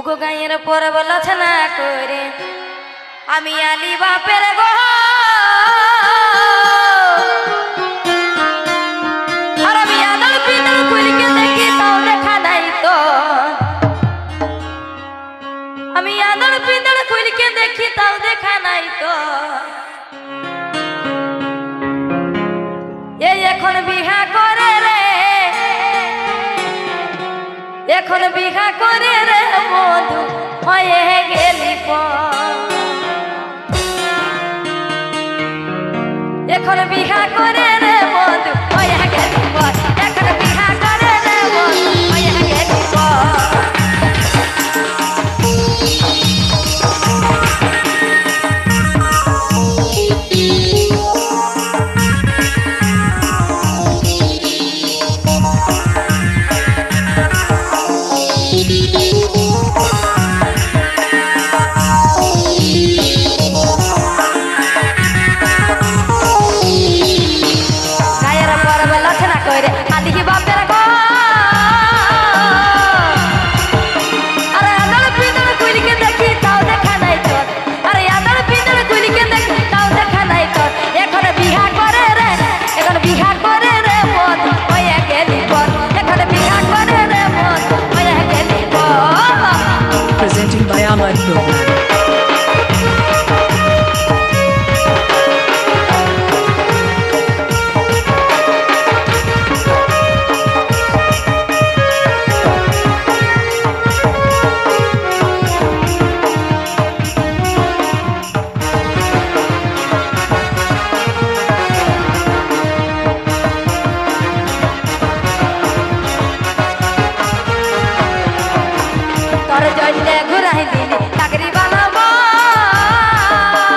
ওগো গায়ের পরে বলছ না করে আমি আলি বাপের গো আর আমি আদর পিতর খুলকে দেখি তাও দেখা নাই তো আমি আদর পিতর খুলকে দেখি তাও দেখা নাই তো এই এখন বিহা করে রে এখন বিহা করে রে বন্ধু হয়ে গেলি এখন বিহা করে রে বন্ধু হয়ে গেলি এখন বিহা করে রে বন্ধু হয়ে গেলি Presenting by Ahmad Program.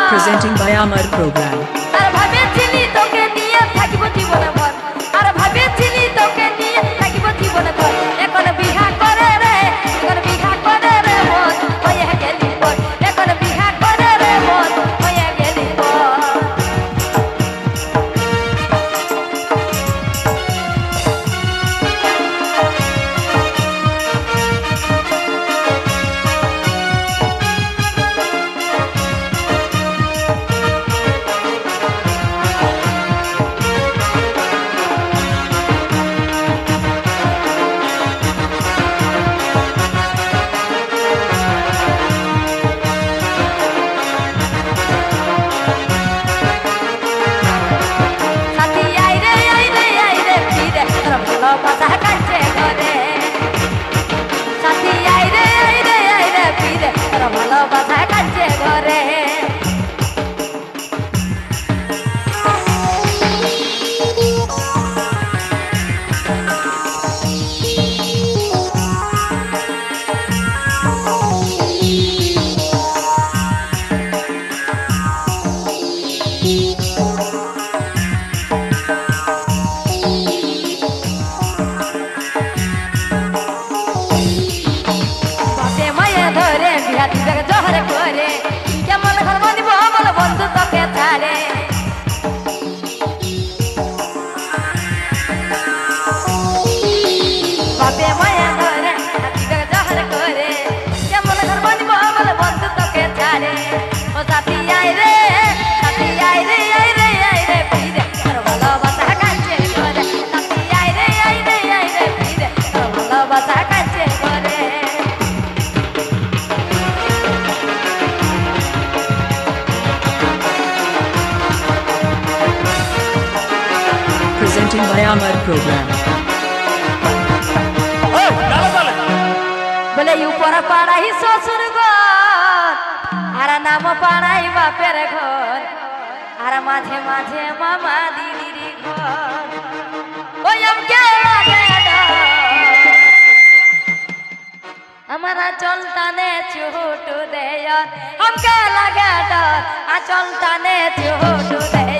Presenting by Ahmad Program. আর ভাবেছিলি তোকে নিয়ে থাকিব জীবনে ভর আর ভাবেছিলি তোকে নিয়ে থাকিব জীবনে ভর এখন বিহা করে রে এখন বিহা করে রে মন হয়ে গেলি পর এখন বিহা করে রে মন হয়ে গেলি পর জহরে করে কেমন ঘর বনিব বল বন্ধু তোকে ছাড়ে বাপে মায়া ধরে জহরে করে কেমন ঘর বনিব বল বন্ধু তোকে ছাড়ে ও সাথী আই রে সাথী আই রে আই রে আই রে ফিরে তোর ভালোবাসা কাছে করে সাথী আই রে আই রে আই রে ফিরে তোর ভালোবাসা কাছে করে Presenting by Ahmad Program. বলে উপর পাড়াই শ্বশুর ঘর আর নাম পাড়াই বাপের ঘর আর মাঝে মাঝে মামা দিদির ঘর ওই আমকে লাগে আমার আচল টানে চুট দেয় আমকে লাগে ডর আচল টানে চুট দেয়